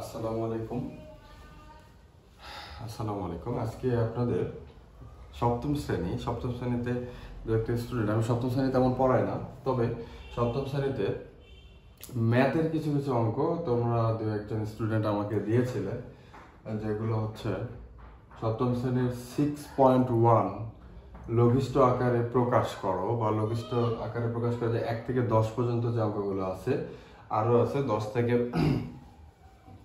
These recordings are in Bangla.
আসসালামু আলাইকুম। আজকে আপনাদের সপ্তম শ্রেণীতে দু একটা স্টুডেন্ট, আমি সপ্তম শ্রেণী তেমন পড়াই না, তবে সপ্তম শ্রেণীতে ম্যাথের কিছু কিছু অঙ্ক তোমরা দু একজন স্টুডেন্ট আমাকে দিয়েছিলে, যেগুলো হচ্ছে সপ্তম শ্রেণীর 6.1 লঘিষ্ঠ আকারে প্রকাশ করো, বা লঘিষ্ঠ আকারে প্রকাশ করে যে 1 থেকে 10 পর্যন্ত যে অঙ্কগুলো আছে, আরও আছে 10 থেকে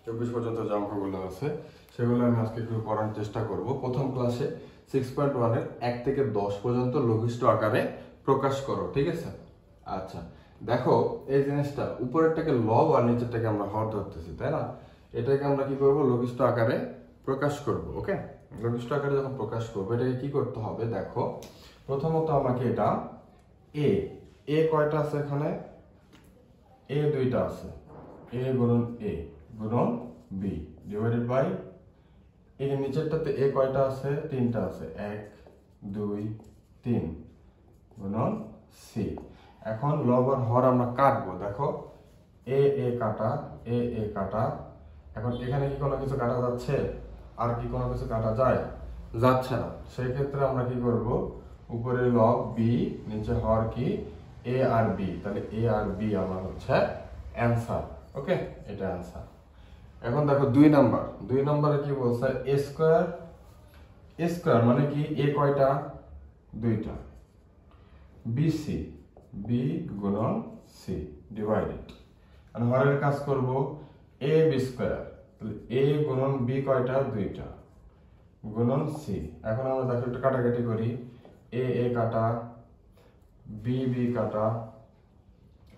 24 পর্যন্ত যে অঙ্কগুলো আছে, সেগুলো আমি আজকে একটু করার চেষ্টা করব। প্রথম ক্লাসে 6.1 এর 1 থেকে 10 পর্যন্ত লঘিষ্ঠ আকারে প্রকাশ করো, ঠিক আছে? আচ্ছা, দেখো এই জিনিসটা উপরেরটাকে লব আর নিচেরটাকে আমরা হর ধরতেছি, তাই না? এটাকে আমরা কি করব, লঘিষ্ঠ আকারে প্রকাশ করব। ওকে, লঘিষ্ঠ আকারে যখন প্রকাশ করবো এটাকে কি করতে হবে, দেখো প্রথমত আমাকে এটা এ কয়টা আছে, এখানে এ দুইটা আছে, এ গুণন এ গুণন বি ডিভাইডেড বাই এর নিচেরটাতে এ কয়টা আছে, তিনটা আছে, 1 2 3 গুণন সি। এখন লব আর হর আমরা কাটবো, দেখো এ কাটা এ কাটা। এখন এখানে কি কোনো কিছু কাটা যাচ্ছে? আর কি কোনো কিছু কাটা যায়? যাচ্ছে না। সেই ক্ষেত্রে আমরা কি করব, উপরে লব বি, নিচে হর কি এ আর বি, তাহলে এ আর বি আমার হচ্ছে অ্যান্সার। ওকে, এটা অ্যান্সার। এখন দেখো 2 নম্বরে কি বলছে, এ স্কয়ার মানে কি, এ কয়টা, দুইটা, বিসি বি গুণন সি ডিভাইডেড, আর হরের কাজ করব এ বি স্কয়ার, তাহলে এ গুণন বি কয়টা, দুইটা, গুণন সি। এখন আমরা দেখো একটু কাটাকাটি করি, এ কাটা বি কাটা,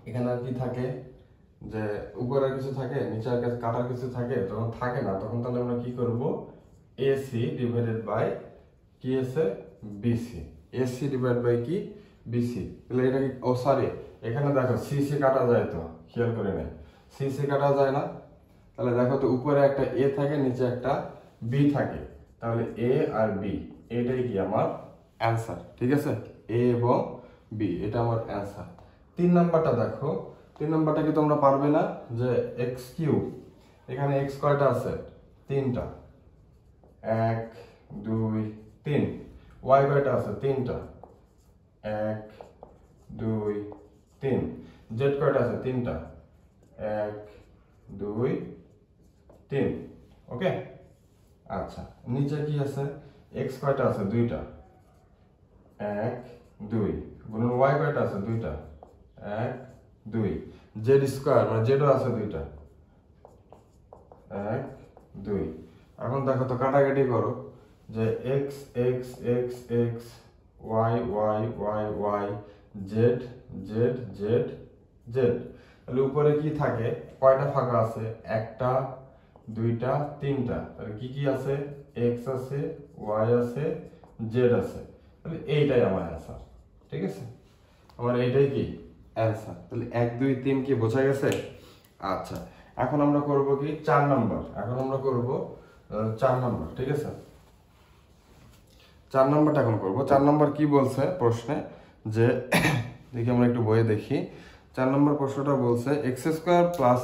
এখানে আর কি থাকে, যে উপরে কিছু থাকে, নিচে আর কাটার কিছু থাকে, যখন থাকে না তখন তাহলে আমরা কি করব, এসি ডিভাইডেড বাই কি আছে, বিসি, এসি ডিভাইড বাই কি, বিসি। তাহলে এটা কি, ও সরি, এখানে দেখো সিসি কাটা যায়, তো খেয়াল করে নেই, সিসি কাটা যায় না। তাহলে দেখো তো উপরে একটা এ থাকে, নিচে একটা বি থাকে, তাহলে এ আর বি এটাই কি আমার অ্যান্সার, ঠিক আছে? এ এবং বি এটা আমার অ্যান্সার। 3 নাম্বারটা দেখো, 3 নাম্বারটা কি তোমরা পারবে না, যে এক্স কিউব, এখানে এক্স কয়টা আছে, তিনটা, 1 2 3, ওয়াই কয়টা আছে, তিনটা, 1 2 3, জেড কয়টা আছে, তিনটা, 1 2 3। ওকে, আচ্ছা, নিচে কি আছে, এক্স কয়টা আছে, দুইটা, 1 2, গুণন ওয়াই কয়টা আছে, দুইটা, 1 2, জেড স্কয়ার মানে জেডও আছে দুইটা, 1 2। এখন দেখো তো কাটাকাটি করো, যে x x x x, y y y y, z z z z. তাহলে উপরে কি থাকে, কয়টা ফাঁকা আছে, একটা দুইটা তিনটা, তাহলে কি কি আছে, এক্স আছে, ওয়াই আছে, জেড আছে, তাহলে এইটাই আমার অ্যান্সার, ঠিক আছে? আমার এইটাই কি অ্যান্সার। তাহলে 1 2 3 কি বোঝা গেছে? আচ্ছা, এখন আমরা করব কি 4 নাম্বার, এখন আমরা করব 4 নাম্বার, ঠিক আছে? 4 নাম্বারটা এখন করব। 4 নাম্বার কি বলছে প্রশ্নে, যে দেখি আমরা একটু বইয়ে দেখি। 4 নাম্বার প্রশ্নটা বলছে x square plus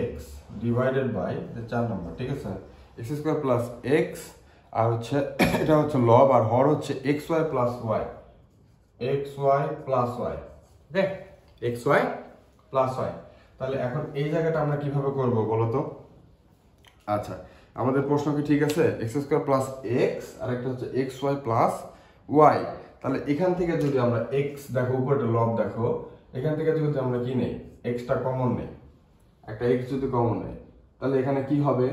x divided by 4 number, ঠিক আছে? এক্স স্কয়ার প্লাস এক্স, আর হচ্ছে এটা হচ্ছে লব, আর হর হচ্ছে x y plus y, okay, x y plus y. তাহলে এখন এই জায়গাটা আমরা কিভাবে করব বলো তো? আচ্ছা, আমাদের প্রশ্ন কি ঠিক আছে, এক্স স্কয়ার প্লাস এক্স আর একটা হচ্ছে এক্স ওয়াই প্লাস ওয়াই। তাহলে এখান থেকে যদি আমরা এক্স, দেখো উপরটা লব, দেখো এখান থেকে যদি আমরা কি নেই, এক্সটা কমন নেই, একটা এক্স যদি কমন নেই, তাহলে এখানে কি হবে,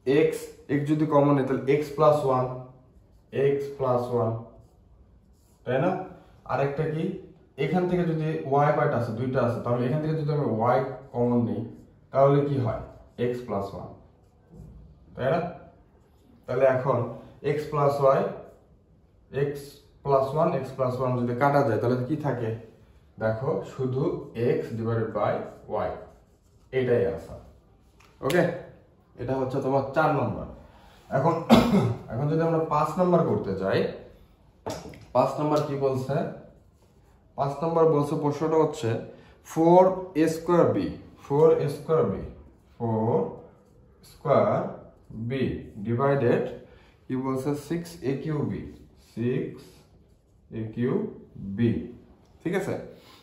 এক্স যদি কমন নেই, তাহলে এক্স প্লাস ওয়ান, তাই না? আরেকটা কি, এখান থেকে যদি ওয়াই কয়টা আছে, দুইটা আছে, তাহলে এখান থেকে যদি আমি ওয়াই কমন নেই, তাহলে কি হয়, এক্স প্লাস ওয়ান, তাই না? তাহলে এখন এক্স প্লাস ওয়ান যদি কাটা যায়, তাহলে কি থাকে, দেখো শুধু এক্স ডিভাইডেড বাই ওয়াই, এটাই আনসার। ওকে, এটা হচ্ছে তোমার 4 নম্বর। এখন যদি আমরা 5 নাম্বার করতে যাই, 5 নাম্বার কি বলছে, 5 নাম্বার বলছে প্রশ্নটা হচ্ছে 4a square b, 4a square b, 4 square b divided কি বলছে 6a cube B, 6a cube B. ঠিক আছে,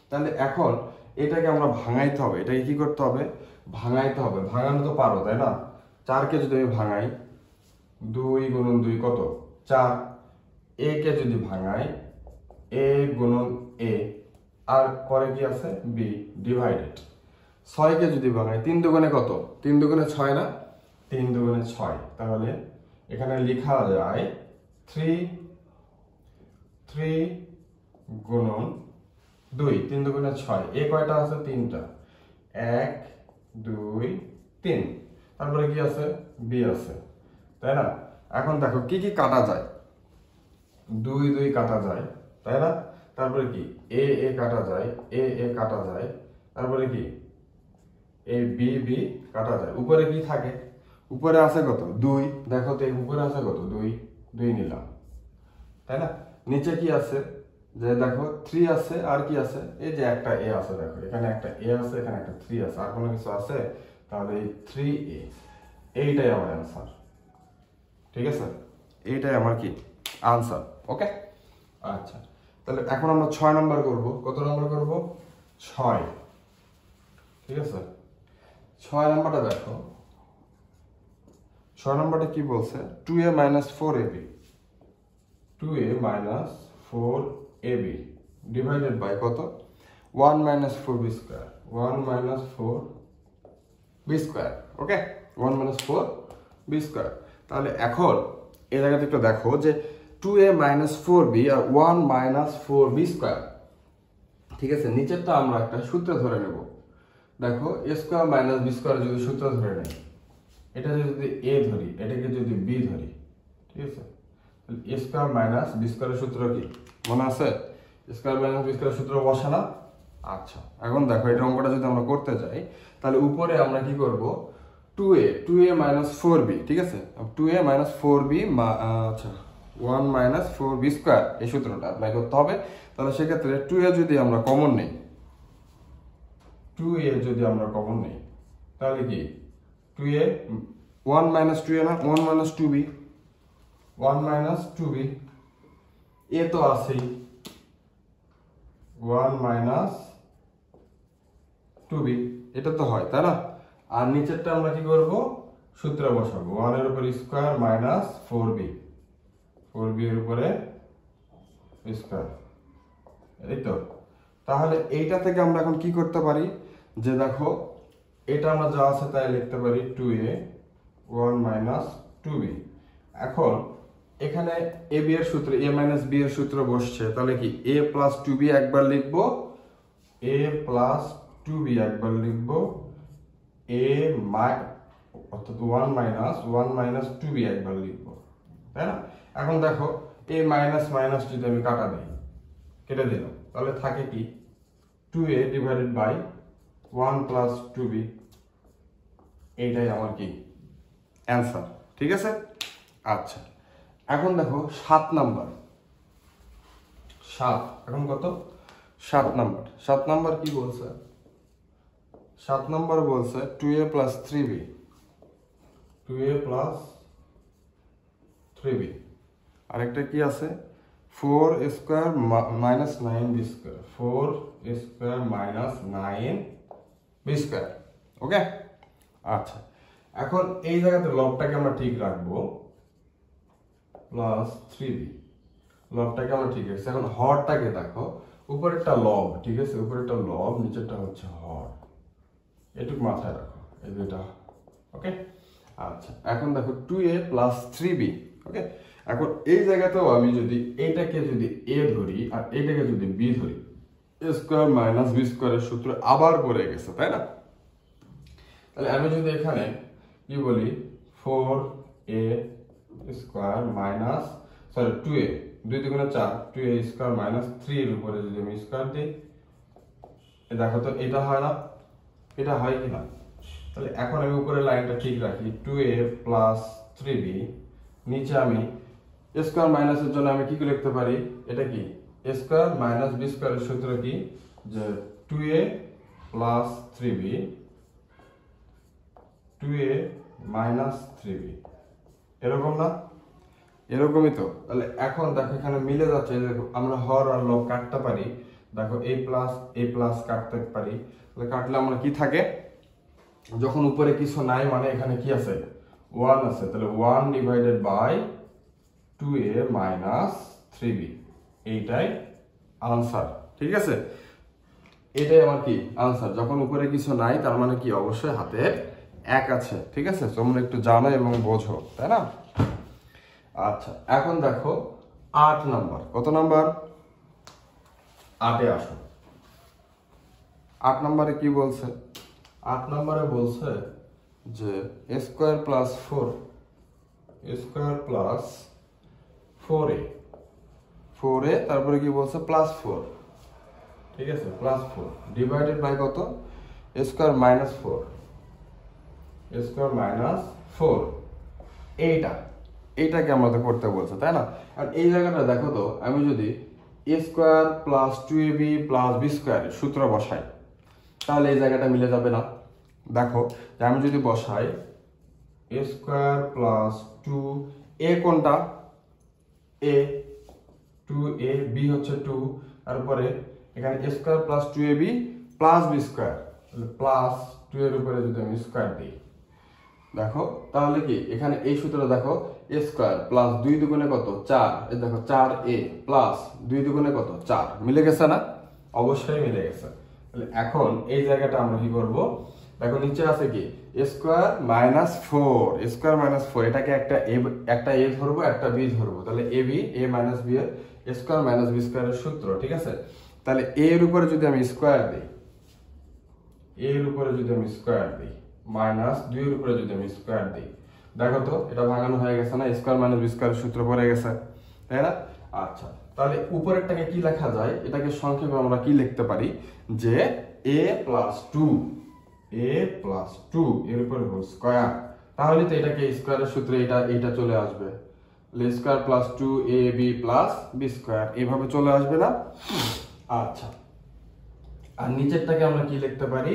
তাহলে এখন এটাকে আমরা ভাঙাইতে হবে। এটাকে কি করতে হবে? ভাঙাইতে হবে। ভাঙানো তো পারো, তাই না? 4কে যদি আমি ভাঙাই, 2 গুণন 2 কত? 4। a কে যদি ভাঙাই, a গুণন a, আর পরে কি আছে? b ডিভাইডেড 6কে যদি ভাঙাই, 3 দুগুণে কত? 3 দুগুণে 6 না? 3 দুগুণে 6। তাহলে এখানে লেখা যায় 3 গুণন 2, 3 দুগুণে 6। এ কয়টা আছে? 3টা, 1 2 3। তারপরে কি আছে? বি আছে, তাই না? এখন দেখো কি কি কাটা যায়। 2 2 কাটা যায়, তাই না? তারপরে কি এ এ কাটা যায়, এ এ কাটা যায়। তারপরে কি এ বি বি কাটা যায়। উপরে কি থাকে? উপরে আছে কত? 2। দেখো তো উপরে আছে কত? 2 2 নিলাম, তাই না? নিচে কি আছে? যে দেখো 3 আছে, আর কি আছে? এই যে একটা এ আছে, দেখো এখানে একটা এ আছে, এখানে একটা 3 আছে, আর কোনো কিছু আছে? তাহলে এই 3a, এইটাই আমার অ্যান্সার। ঠিক আছে, এইটাই আমার কি আনসার। ওকে, আচ্ছা, তাহলে এখন আমরা 6 নাম্বার করব। কত নাম্বার করব? 6। ঠিক আছে, 6 নাম্বারটা দেখো। 6 নাম্বারটা কি বলছে? 2a minus 4ab, 2a minus 4ab divided by কত? 1 minus 4b square, 1 minus 4b square. Okay, 1 minus 4b square. তাহলে এখন এই জায়গাতে একটু দেখো যে 2a minus 4b আর 1 minus 4b স্কয়ার। ঠিক আছে, নিচেরটা আমরা একটা সূত্র ধরে নেব। দেখো a square minus b square যদি সূত্র ধরে নেই, এটা যদি a ধরি, এটাকে যদি b ধরি, ঠিক আছে, তাহলে a স্কয়ার মাইনাস b স্কয়ারের সূত্র কি মনে আছে? a স্কয়ার মাইনাস b স্কয়ারের সূত্র বসে না? আচ্ছা, এখন দেখো এই অঙ্কটা যদি আমরা করতে যাই, তাহলে উপরে আমরা কি করব? 2a minus 4b, ঠিক আছে, 2a minus 4b, আচ্ছা 1 minus 4b স্কয়ার, এই সূত্রটা অ্যাপ্লাই করতে হবে। তাহলে সেক্ষেত্রে 2a যদি আমরা কমন নেই, 2a যদি আমরা কমন নেই, তাহলে কি 2a 1 minus 2a না, 1 minus 2b, 1 minus 2b, a তো আছেই, 1 minus 2b, এটা তো হয়, তাই না? আর নিচেরটা আমরা কি করব? সূত্র বসাবো, 1 এর উপরে স্কয়ার মাইনাস 4b, 4b এর উপরে স্কয়ার, এই তো। তাহলে এইটা থেকে আমরা এখন কি করতে পারি? যে দেখো এটা আমরা যা আছে তাই লিখতে পারি 2a 1 minus 2b। এখন এখানে ab এর সূত্র, a minus b এর সূত্র বসছে, তাহলে কি a plus 2b একবার লিখবো, a plus 2b একবার লিখবো, অর্থাৎ 1 minus 2b একবার লিখবো, তাই না? এখন দেখো a মাইনাস মাইনাস যদি আমি কাটা দিই, কেটে দিলাম, তাহলে থাকে কি 2a divided by 1 plus 2b, এইটাই আমার কি অ্যান্সার। ঠিক আছে, আচ্ছা, এখন দেখো 7 নাম্বার। 7, এখন কত? 7 নাম্বার। 7 নাম্বার কি বলছে? 7 নাম্বার বলছে 2a plus 3b, 2a plus 3b, আরেকটা কি আছে? 4 square minus 9b square, 4 square minus 9b square. Okay, আচ্ছা, এখন এই জায়গাতে লবটাকে আমরা ঠিক রাখবো, প্লাস 3b, লবটাকে আমরা ঠিক রাখছি। এখন হরটাকে দেখো, উপরেরটা লব, ঠিক আছে, উপরেরটা লব, নিচেরটা হচ্ছে হর, এটুকু মাথায় রাখো, এই দুইটা। ওকে, আচ্ছা, এখন দেখো 2a plus 3b। ওকে, এখন এই জায়গাতেও আমি যদি এইটাকে যদি a ধরি আর এইটাকে যদি b ধরি, a স্কয়ার মাইনাস b স্কয়ারের সূত্র আবার পড়ে গেছে, তাই না? তাহলে আমি যদি এখানে কি বলি, 4a স্কয়ার মাইনাস 2a, 2 দুগুণে 4, 2a স্কয়ার মাইনাস 3 এর উপরে যদি আমি স্কয়ার দিই, দেখো তো এটা হয় না? এটা হয় কি না? তাহলে এখন আমি উপরে লাইনটা ঠিক রাখি, 2a plus 3b, নিচে আমি a স্কয়ার মাইনাসের জন্য আমি কি লিখতে পারি? এটা কি a স্কয়ার মাইনাস b স্কয়ারের সূত্র কি? যে 2a plus 3b 2a minus 3b, এরকম না? এরকমই তো। তাহলে এখন দেখো এখানে মিলে যাচ্ছে, আমরা হর আর লব কাটতে পারি। দেখো a প্লাস কাটতে পারি, তাহলে কাটলে আমরা কি থাকে, যখন উপরে কিছু নাই মানে এখানে কি আছে, 1 আছে, তাহলে 1 divided by 2a minus 3b, এইটাই আনসার। ঠিক আছে, এটাই আমার কি আনসার। যখন উপরে কিছু নাই তার মানে কি, অবশ্যই হাতের 1 আছে। ঠিক আছে, তোমরা একটু জানো এবং বোঝো, তাই না? আচ্ছা, এখন দেখো 8 নাম্বার। কত নাম্বার? 8-এ আসো। 8 নম্বরে কি বলছে? 8 নম্বরে বলছে যে a square plus 4, a square plus 4a, 4a তারপরে কি বলছে, প্লাস 4। ঠিক আছে, প্লাস 4 ডিভাইডেড বাই কত, a square minus 4, a square minus 4, এইটাকে আমাদের করতে বলছে, তাই না? আর এই জায়গাটা দেখো তো, আমি যদি a square plus 2ab plus b স্কয়ারের সূত্র বসাই, তাহলে এই জায়গাটা মিলে যাবে না। দেখো যে আমি যদি বসাই a স্কয়ার প্লাস 2a, কোনটা a, 2a, b হচ্ছে 2, তারপরে এখানে a square plus 2ab plus b square, তাহলে প্লাস 2 এর উপরে যদি আমি স্কয়ার দিই, দেখো তাহলে কি এখানে এই সূত্রটা দেখো, a স্কয়ার প্লাস 2 দুগুণে কত, 4, এই দেখো 4a প্লাস 2 দুগুণে কত, 4, মিলে গেছে না? অবশ্যই মিলে গেছে। তাহলে এখন এই জায়গাটা আমরা কি করব, দেখো নিচে আছে কি, a square minus 4, a square minus 4, এটাকে একটা a ধরবো, একটা b ধরবো, তাহলে a মাইনাস b এর a স্কয়ার মাইনাস b স্কয়ারের সূত্র। ঠিক আছে, তাহলে a এর উপরে যদি আমি স্কয়ার দিই, a এর উপরে যদি আমি স্কয়ার দিই, মাইনাস 2 এর উপরে যদি আমি স্কয়ার দিই, দেখো তো এটা ভাঙানো হয়ে গেছে না, স্কয়ার মাইনাস বি স্কয়ারের সূত্র পড়ে গেছে, তাই না? আচ্ছা, তাহলে উপরেরটাকে কি লেখা যায়, এটাকে সংক্ষেপে আমরা কি লিখতে পারি, যে a প্লাস 2, a প্লাস 2 এর উপরে হোল স্কয়ার, তাহলে তো এটাকে স্কয়ারের সূত্রে এটা চলে আসবে, square plus 2ab plus B square, এইভাবে চলে আসবে না? আচ্ছা, আর নিচেরটাকে আমরা কি লিখতে পারি,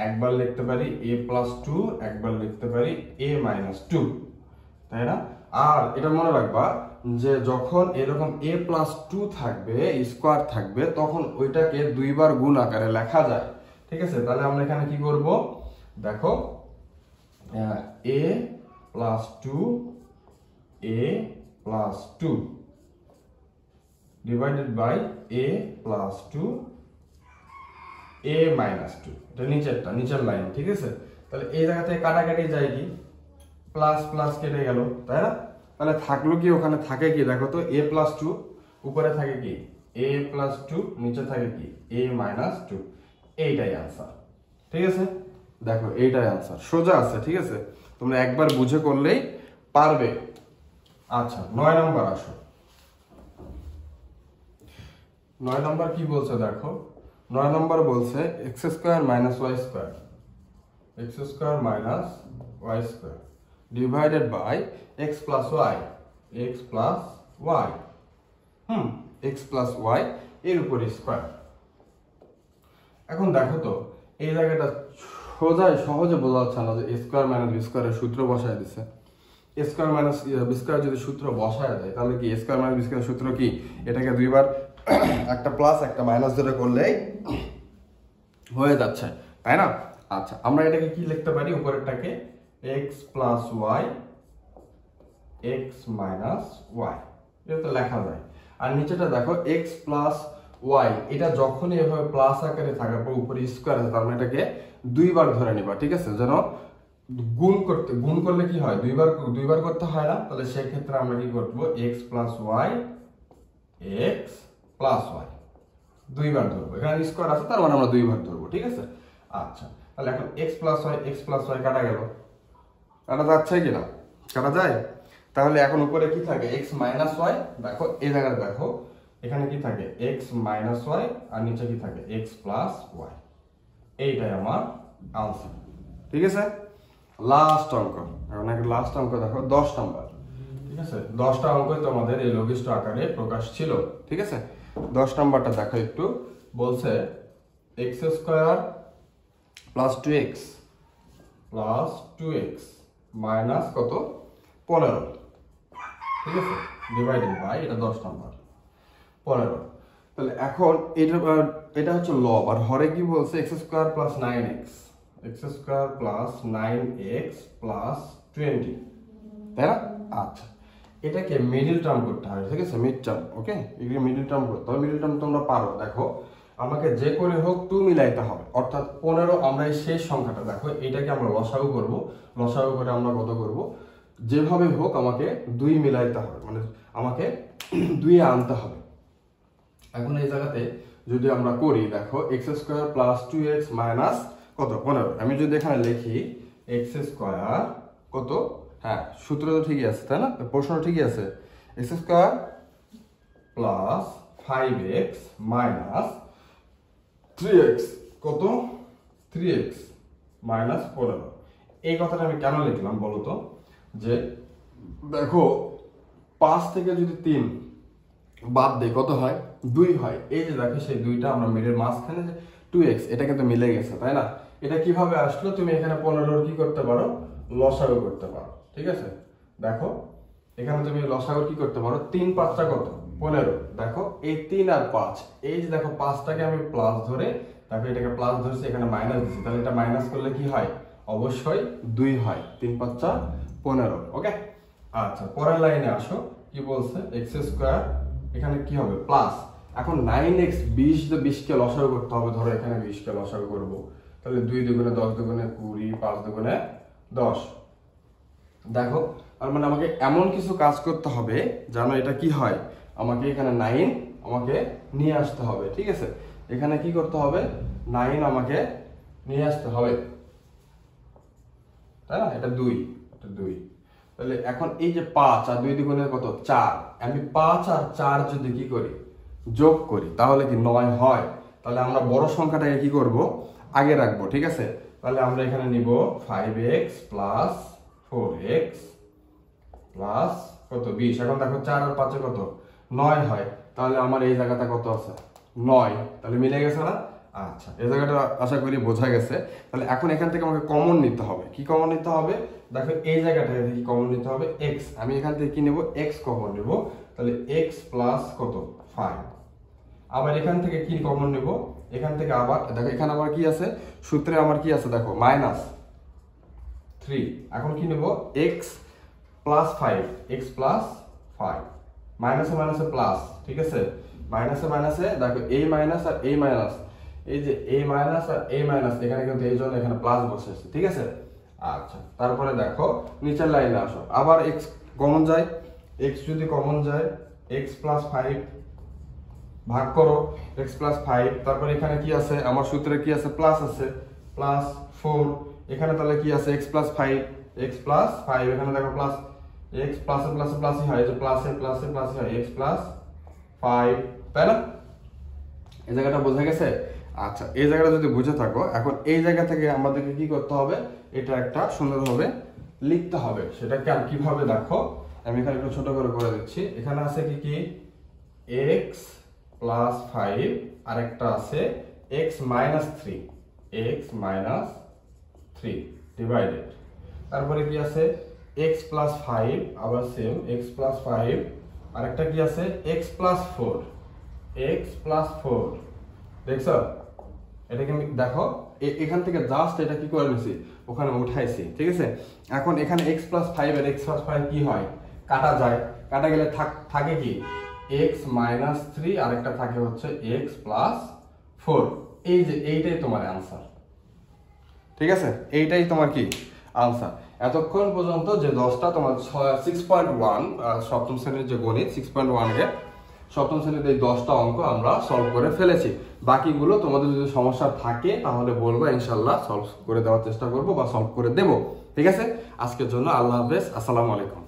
একবার লিখতে পারি a প্লাস 2, একবার লিখতে পারি a মাইনাস 2, তাই না? আর এটা মনে রাখবা যে যখন এরকম a প্লাস 2 থাকবে, স্কয়ার থাকবে, তখন ওইটাকে দুইবার গুণ আকারে লেখা যায়। ঠিক আছে, তাহলে আমরা এখানে কি করব, দেখো a plus 2, a plus 2 divided by a plus 2, a minus 2, এটা নিচের লাইন। ঠিক আছে, তাহলে এই জায়গা থেকে কাটাকাটি যায় কি, প্লাস প্লাস কেটে গেল, তাই না? তাহলে থাকলো কি, ওখানে থাকে কি, দেখো তো a প্লাস 2, উপরে থাকে কি a প্লাস 2, নিচে থাকে কি a মাইনাস 2, এইটাই আনসার। ঠিক আছে, দেখো এইটাই আনসার, সোজা আছে। ঠিক আছে, তোমরা একবার বুঝে করলেই পারবে। আচ্ছা, 9 নম্বর আসো। 9 নম্বর কি বলছে দেখো, 9 নম্বর বলছে x square minus y square, x square minus y square divided by x plus y, x plus y, x plus y এর উপর স্কয়ার। এখন দেখো তো এই জায়গাটা সহজে বোঝা যাচ্ছে না যে a স্কয়ার মাইনাস b স্কয়ারের সূত্র বসায় দিছে। a square minus b square যদি সূত্র বসায় দেয়, তাহলে কি a স্কয়ার মাইনাস b স্কয়ারের সূত্র কি, এটাকে দুইবার একটা প্লাস একটা মাইনাস ধরে করলেই হয়ে যাচ্ছে, তাই না? আচ্ছা, আমরা এটাকে কি লিখতে পারি, উপরেরটাকে x plus y, x minus y, এটা তো লেখা যায়। আর নিচেটা দেখো x প্লাস y, এটা যখনই এভাবে প্লাস আকারে থাকার পর উপরে স্কয়ার আছে, তার মানে এটাকে দুইবার ধরে নিবা। ঠিক আছে, যেন গুণ করলে কি হয়, দুইবার করতে হয় না, তাহলে সেই ক্ষেত্রে আমরা কি করব, x plus y, x plus y দুইবার ধরবো, এখানে স্কয়ার আছে তার মানে আমরা দুইবার ধরবো। ঠিক আছে, আচ্ছা, তাহলে এখন x প্লাস y কাটা গেল, কাটা যাচ্ছে কি না, কাটা যায়। তাহলে এখন উপরে কি থাকে, x মাইনাস y, দেখো এই জায়গায় দেখো এখানে কি থাকে, x মাইনাস y, আর নিচে কি থাকে, x প্লাস y, এইটাই আমার আনসার। ঠিক আছে, লাস্ট অঙ্ক। এখন একটা লাস্ট অঙ্ক দেখো, 10 নম্বর। ঠিক আছে, 10টা অঙ্কই তোমাদের এই লঘিষ্ঠ আকারে প্রকাশ ছিল। ঠিক আছে, 10 নম্বরটা দেখো একটু, বলছে x square plus 2x plus 2x minus কত 15, ঠিক আছে, ডিভাইডেড বাই এটা 10 নম্বর 15। তাহলে এখন এটা হচ্ছে লব, আর হরে কি বলছে x square plus 9x, x square plus 9x plus 20, তাই না? আচ্ছা, এটাকে মিডল টার্ম করতে হবে, ঠিক আছে, মিড টার্ম। ওকে, এগুলো মিডল টার্ম করতে হবে। মিডল টার্ম তোমরা পারো। দেখো আমাকে যে করে হোক 2 মিলাইতে হবে, অর্থাৎ 15 আমরা এই শেষ সংখ্যাটা, দেখো এটাকে আমরা লসাগু করব, লসাগু করে আমরা কত করব, যেভাবে হোক আমাকে 2 মিলাইতে হবে, মানে আমাকে 2 এ আনতে হবে। এখন এই জায়গাতে যদি আমরা করি, দেখো x square plus 2x minus কত 15, আমি যদি এখানে লিখি x স্কয়ার কত, হ্যাঁ সূত্র তো ঠিকই আছে, তাই না, প্রশ্ন ঠিকই আছে, x square plus 5x minus 3x কত 3x মাইনাস 15। এই কথাটা আমি কেন লিখলাম বলো তো, যে দেখো 5 থেকে যদি 3 বাদ দেই কত হয় 2 হয়, এই যে দেখো সেই 2টা আমরা মিডের মাঝখানে যে 2x এটা কিন্তু মিলে গেছে, তাই না? এটা কিভাবে আসলো, তুমি এখানে 15 কি করতে পারো, লসাগু করতে পারো, ঠিক আছে। দেখো এখানে তুমি লসাগু কি করতে পারো, 3 5টা কত 15, দেখো এই 3 আর 5, এই যে দেখো 5টাকে আমি প্লাস ধরে, দেখো এটাকে প্লাস ধরছি, এখানে মাইনাস দিচ্ছি, তাহলে এটা মাইনাস করলে কি হয়, অবশ্যই 2 হয়, 3 5 15। ওকে, আচ্ছা পরের লাইনে আসো, কি বলছে x স্কয়ার, এখানে কি হবে প্লাস, এখন 9x 20 কে লসাগু করতে হবে, ধরো এখানে 20 কে লসাগু করব, তাহলে 2 দুগুণে 10 দুগুণে 20, 5 দুগুণে 10। দেখো আর মানে আমাকে এমন কিছু কাজ করতে হবে যেন এটা কি হয়, আমাকে এখানে 9 আমাকে নিয়ে আসতে হবে, ঠিক আছে। এখানে কি করতে হবে, 9 আমাকে নিয়ে আসতে হবে, তাই না, এটা 2, এটা 2। তাহলে এখন এই যে 5 আর 2 দুগুণে কত 4, আমি 5 আর 4 যদি কি করি যোগ করি তাহলে কি 9 হয়, তাহলে আমরা বড় সংখ্যাটাকে কি করব আগে রাখবো, ঠিক আছে। তাহলে আমরা এখানে নিব 5x প্লাস 4x প্লাস কত 20, এখন দেখো 4 আর 5 কত 9 হয়, তাহলে আমার এই জায়গাটা কত আছে 9, তাহলে মিলে গেছে না। আচ্ছা এই জায়গাটা আশা করি বোঝা গেছে। তাহলে এখন এখান থেকে আমাকে কমন নিতে হবে, কি কমন নিতে হবে, দেখো এই জায়গাটা থেকে কমন নিতে হবে x, আমি এখান থেকে কি নেব x কমন নেব, তাহলে x প্লাস কত 5, আবার এখান থেকে কি কমন নেব, এখান থেকে আবার দেখো এখানে আবার কি আছে সূত্রে আমার কি আছে, দেখো মাইনাস 3, এখন কি নেব x প্লাস 5, x প্লাস 5, মাইনাসে মাইনাসে প্লাস, ঠিক আছে, মাইনাসে মাইনাসে দেখো এই মাইনাস আর এই মাইনাস, এই যে এই মাইনাস আর এই মাইনাস, এখানে কিন্তু এই জন্য এখানে প্লাস বসেছে, ঠিক আছে। আচ্ছা তারপরে দেখো নিচের লাইনে আসো, আবার x কমন যায়, x যদি কমন যায় x প্লাস 5 ভাগ করো x প্লাস 5, তারপরে এখানে কি আছে আমার সূত্রে কি আছে প্লাস আছে, প্লাস 4, এখানে তাহলে কি আছে x প্লাস 5, x প্লাস 5, এখানে দেখো প্লাস x প্লাসে প্লাসে প্লাসই হয়, যে প্লাসে প্লাসে প্লাসই হয়, x প্লাস 5, তাই না, এই জায়গাটা বোঝা গেছে। আচ্ছা এই জায়গাটা যদি বুঝে থাকো, এখন এই জায়গা থেকে আমাদেরকে কি করতে হবে, এটা একটা সুন্দরভাবে লিখতে হবে, সেটা কিভাবে দেখো আমি এখানে একটু ছোট করে দিচ্ছি, এখানে আছে কি কি x প্লাস 5, আর একটা আছে x minus 3, x minus 3 divided, তারপরে কি আছে x প্লাস 5, আবার সেম x প্লাস 5, আর একটা কি আছে x প্লাস 4, x প্লাস 4, দেখছো এটাকে আমি দেখো এখান থেকে জাস্ট এটা কি করে নিছি ওখানে উঠাইছি, ঠিক আছে। এখন এখানে x প্লাস 5 আর x প্লাস 5 কি হয় কাটা যায়, কাটা গেলে থাকে কি x মাইনাস 3, আর একটা থাকে হচ্ছে x প্লাস 4, এই যে এইটাই তোমার आंसर, ঠিক আছে, এইটাই তোমার কি आंसर। এতক্ষণ পর্যন্ত যে 10টা তোমার 6.1 সপ্তম শ্রেণীর যে গণিত 6.1 এর সপ্তম শ্রেণীতে এই 10টা অঙ্ক আমরা সলভ করে ফেলেছি। বাকিগুলো তোমাদের যদি সমস্যা থাকে তাহলে বলবো, ইনশাআল্লাহ সলভ করে দেওয়ার চেষ্টা করব বা সলভ করে দেব, ঠিক আছে। আজকের জন্য আল্লাহ হাফেজ, আসসালামু আলাইকুম।